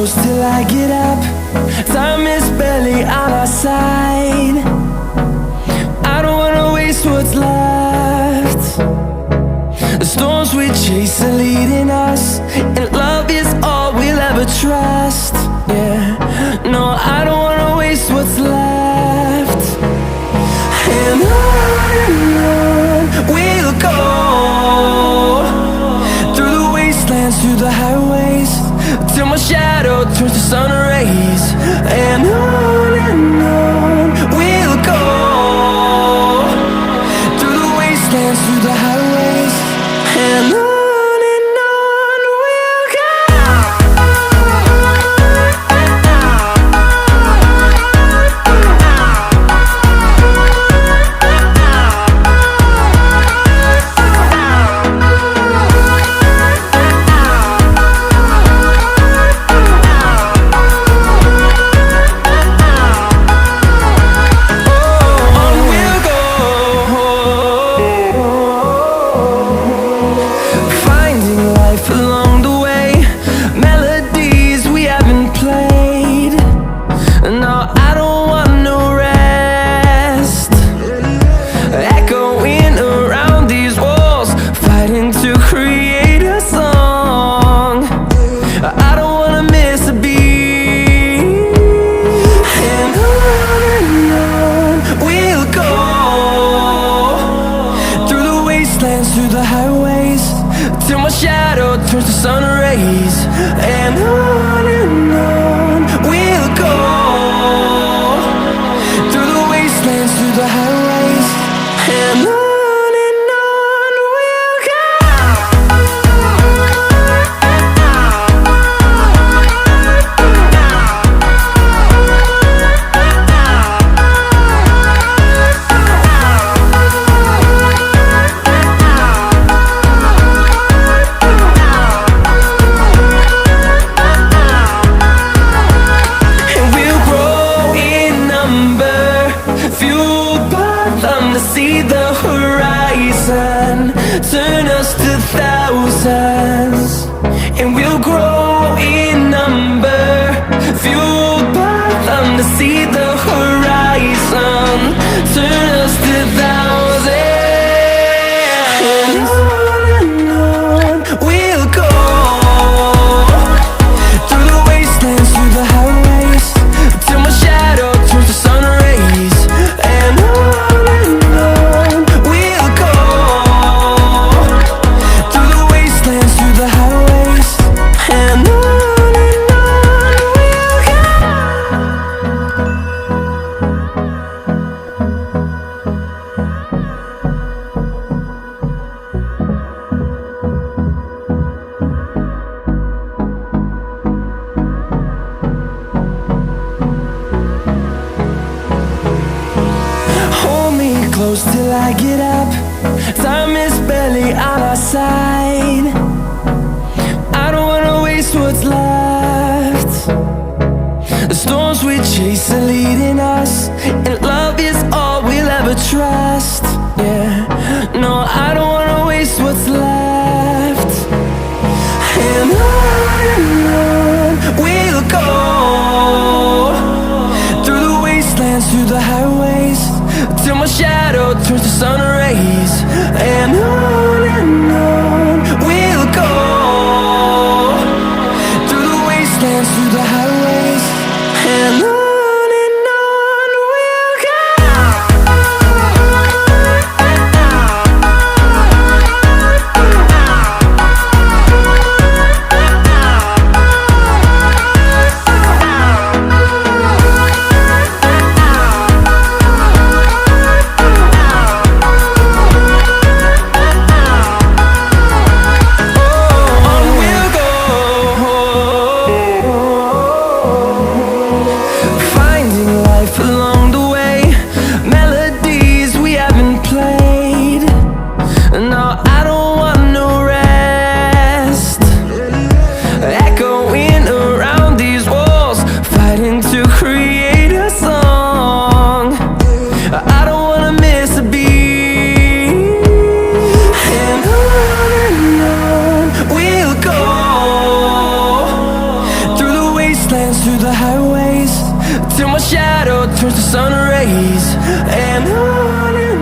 close till I get up. Time is barely on our side. I don't wanna waste what's left. The storms we chase are leading us, and love is all we'll ever trust. Yeah, no, I don't wanna waste what's left. And on we'll go, through the wastelands, through the highways, till my shadow turns to sun rays. And on we'll go, through the wastelands, through the highways, and on we'll go. Through the highways, till my shadow turns to sun rays. And on we'll go, through the wastelands, through the highways, and on we'll go. See the horizon, turn us to thousands, and we'll grow in number, fueled by them. To see the horizon, turn us to thousands, and on we'll go, through the wastelands, through the highways, till my shadow turns to sun rays. And close till I get up. Time is barely on our side. I don't wanna waste what's left. The storms we chase are leading us, and love is all we'll ever trust. Yeah, no, I don't wanna waste what's left. And on we'll go, through the wastelands, through the highways, till my shadow turns to sun rays. And on we'll go, through the wastelands, through the highways, and on we'll go. plans through the highways till my shadow turns to sun rays. And on